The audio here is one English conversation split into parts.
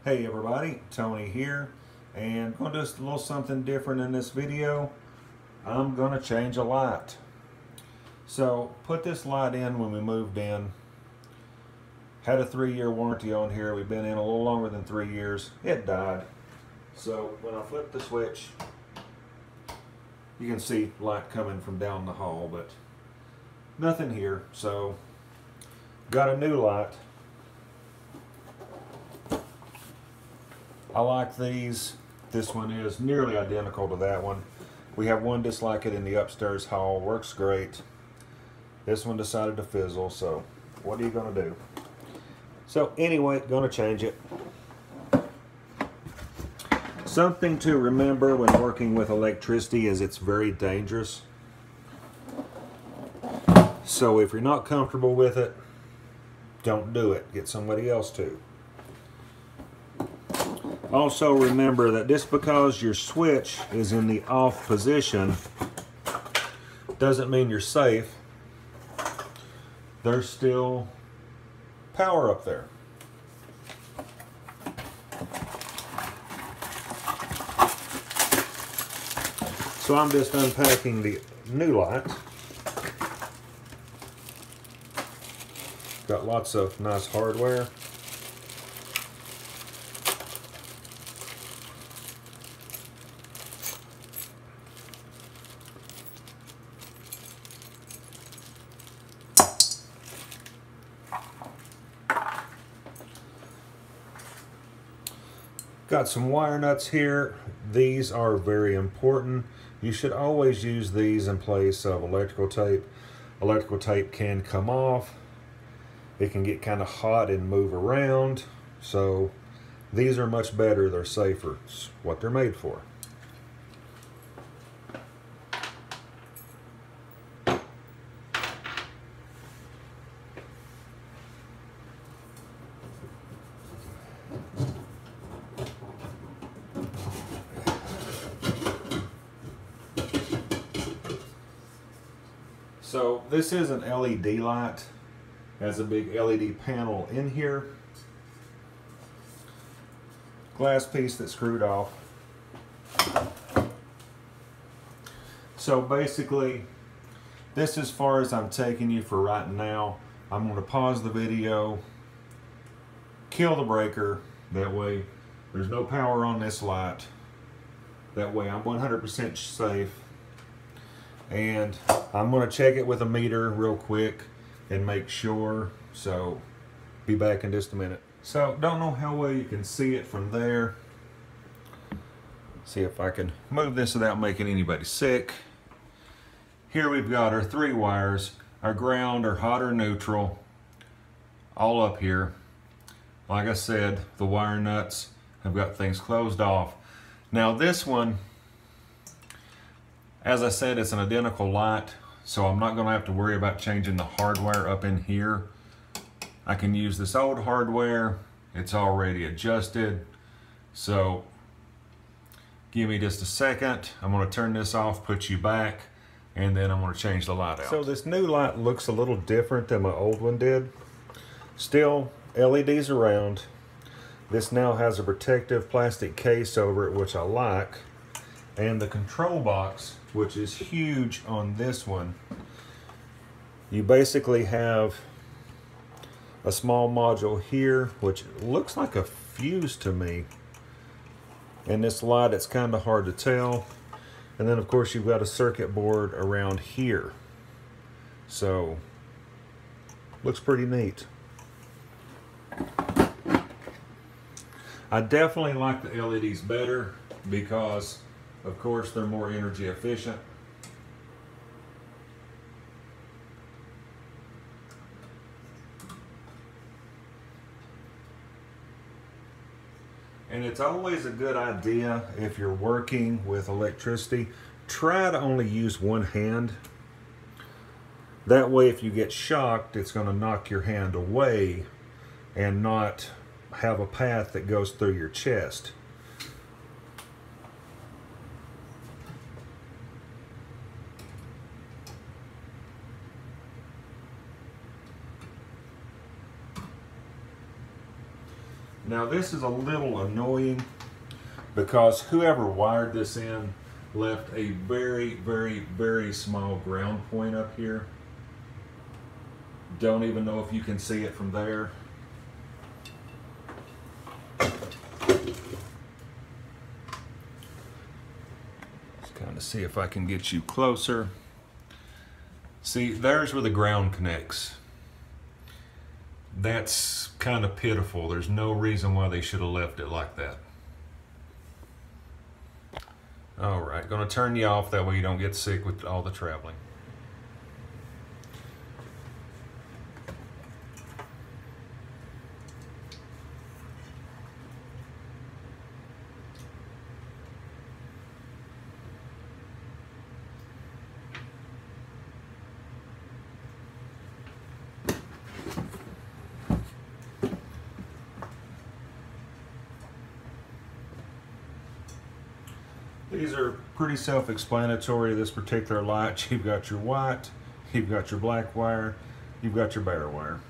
Hey everybody, Tony here, and going to do a little something different in this video. I'm going to change a light. So put this light in when we moved in. Had a 3-year warranty on here. We've been in a little longer than 3 years. It died. So when I flip the switch, you can see light coming from down the hall, but nothing here. So got a new light. I like these. This one is nearly identical to that one. We have one just like it in the upstairs hall. Works great. This one decided to fizzle, so what are you going to do? So anyway, going to change it. Something to remember when working with electricity is it's very dangerous. So if you're not comfortable with it, don't do it. Get somebody else to. Also remember that just because your switch is in the off position doesn't mean you're safe. There's still power up there. So I'm just unpacking the new light. Got lots of nice hardware. Got some wire nuts here. These are very important. You should always use these in place of electrical tape. Electrical tape can come off. It can get kind of hot and move around. So these are much better. They're safer. It's what they're made for. So this is an LED light. Has a big LED panel in here. Glass piece that's screwed off. So basically, this is as far as I'm taking you for right now. I'm going to pause the video, kill the breaker. That way there's no power on this light. That way I'm 100% safe. And I'm going to check it with a meter real quick and make sure. So be back in just a minute. So don't know how well you can see it from there. See if I can move this without making anybody sick. Here we've got our 3 wires, our ground, our hot or neutral, all up here. Like I said, the wire nuts have got things closed off. Now this one, as I said, it's an identical light, so I'm not going to have to worry about changing the hardware up in here. I can use this old hardware. It's already adjusted. So give me just a second. I'm going to turn this off, put you back, and then I'm going to change the light out. So this new light looks a little different than my old one did. Still LEDs around. This now has a protective plastic case over it, which I like. And the control box, which is huge on this one, you basically have a small module here, which looks like a fuse to me. And this light, it's kind of hard to tell. And then of course you've got a circuit board around here. So, looks pretty neat. I definitely like the LEDs better because of course they're more energy efficient. And it's always a good idea if you're working with electricity, try to only use one hand. That way if you get shocked, it's going to knock your hand away and not have a path that goes through your chest. Now this is a little annoying because whoever wired this in left a very, very, very small ground point up here. Don't even know if you can see it from there. Let's kind of see if I can get you closer. See, there's where the ground connects. That's kind of pitiful. There's no reason why they should have left it like that. All right, gonna turn you off, that way you don't get sick with all the traveling. These are pretty self-explanatory. This particular light, you've got your white, you've got your black wire, you've got your bare wire.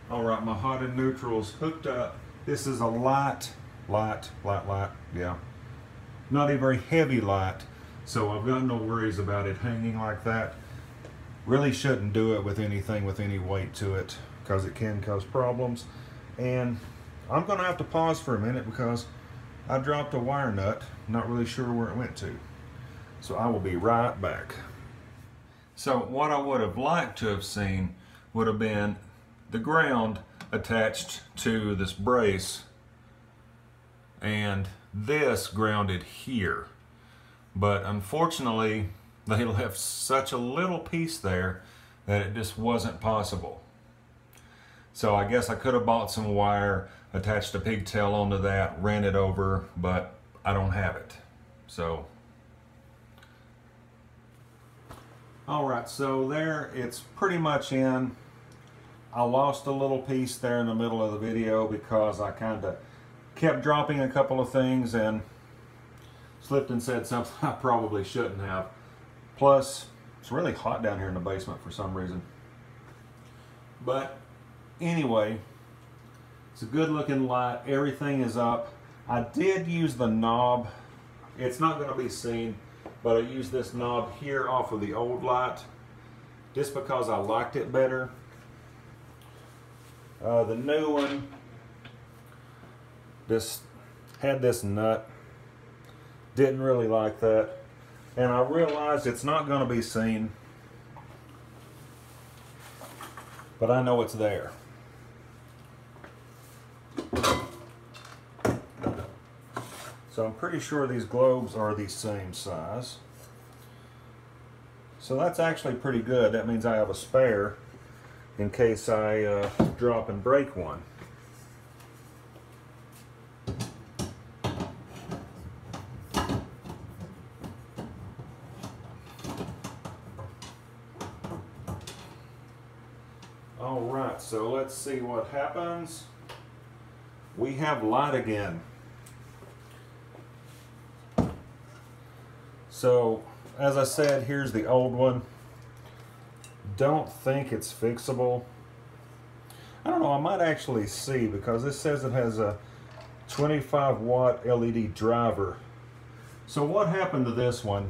All right, my hot and neutral's hooked up. This is a light, yeah. Not a very heavy light, so I've got no worries about it hanging like that. Really shouldn't do it with anything with any weight to it because it can cause problems. And I'm gonna have to pause for a minute because I dropped a wire nut, not really sure where it went to. So I will be right back. So what I would have liked to have seen would have been the ground attached to this brace and this grounded here. But unfortunately, they left such a little piece there that it just wasn't possible. So I guess I could have bought some wire, attached a pigtail onto that, ran it over, but I don't have it. So, all right, so there it's pretty much in. I lost a little piece there in the middle of the video because I kind of kept dropping a couple of things and slipped and said something I probably shouldn't have. Plus, it's really hot down here in the basement for some reason. But anyway, it's a good looking light. Everything is up. I did use the knob. It's not going to be seen, but I used this knob here off of the old light just because I liked it better. The new one just had this nut. Didn't really like that. And I realized it's not going to be seen, but I know it's there. So I'm pretty sure these globes are the same size. So that's actually pretty good. That means I have a spare in case I drop and break one. All right, so let's see what happens. We have light again. So, as I said, here's the old one. Don't think it's fixable. I don't know, I might actually see because this says it has a 25 watt LED driver. So what happened to this one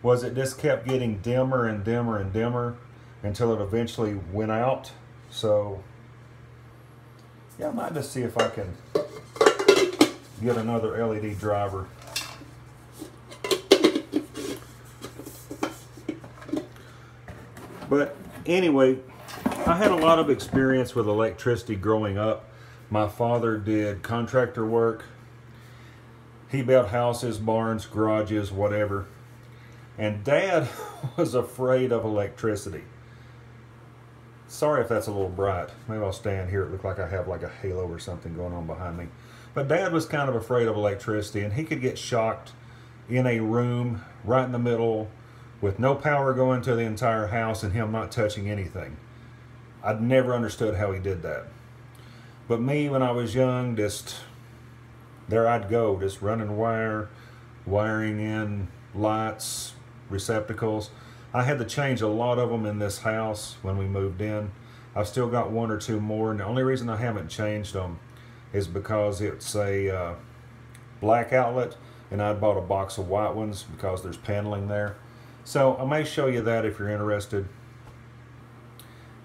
was it just kept getting dimmer and dimmer and dimmer until it eventually went out. So yeah, I might just see if I can get another LED driver. But anyway, I had a lot of experience with electricity growing up. My father did contractor work. He built houses, barns, garages, whatever. And Dad was afraid of electricity. Sorry if that's a little bright. Maybe I'll stand here. It looks like I have like a halo or something going on behind me. But Dad was kind of afraid of electricity, and he could get shocked in a room right in the middle with no power going to the entire house and him not touching anything. I'd never understood how he did that. But me, when I was young, just there I'd go, just running wire, wiring in lights, receptacles. I had to change a lot of them in this house when we moved in. I've still got one or two more, and the only reason I haven't changed them is because it's a black outlet, and I bought a box of white ones because there's paneling there. So I may show you that if you're interested.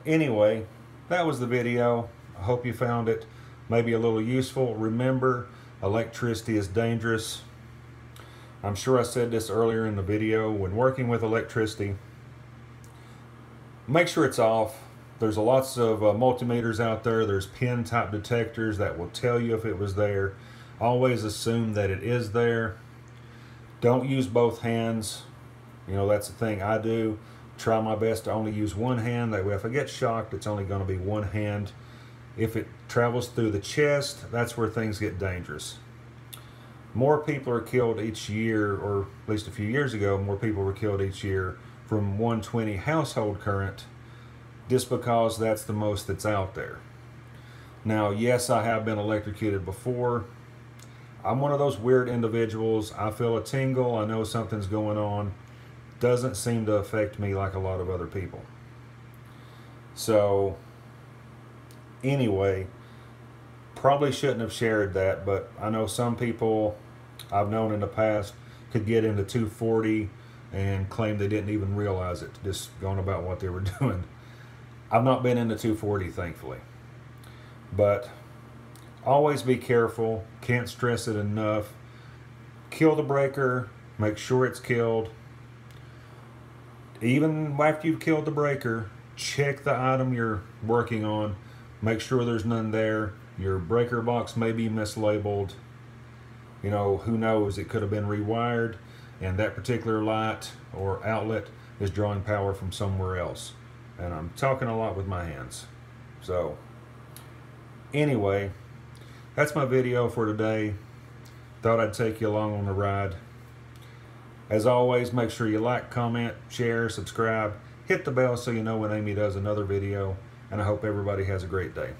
Anyway, that was the video. I hope you found it maybe a little useful. Remember, electricity is dangerous. I'm sure I said this earlier in the video. When working with electricity, make sure it's off. There's lots of multimeters out there. There's pin type detectors that will tell you if it was there. Always assume that it is there. Don't use both hands. You know, that's the thing I do. Try my best to only use one hand. That way if I get shocked, it's only going to be one hand. If it travels through the chest, that's where things get dangerous. More people are killed each year, or at least a few years ago, more people were killed each year from 120 household current, just because that's the most that's out there. Now, yes, I have been electrocuted before. I'm one of those weird individuals. I feel a tingle. I know something's going on. Doesn't seem to affect me like a lot of other people. So, anyway, probably shouldn't have shared that, but I know some people I've known in the past could get into 240 and claim they didn't even realize it, just going about what they were doing. I've not been into 240, thankfully. But always be careful. Can't stress it enough. Kill the breaker. Make sure it's killed. Even after you've killed the breaker, check the item you're working on. Make sure there's none there. Your breaker box may be mislabeled. You know, who knows? It could have been rewired, and that particular light or outlet is drawing power from somewhere else. And I'm talking a lot with my hands. So, anyway, that's my video for today. Thought I'd take you along on the ride. As always, make sure you like, comment, share, subscribe, hit the bell so you know when Amy does another video, and I hope everybody has a great day.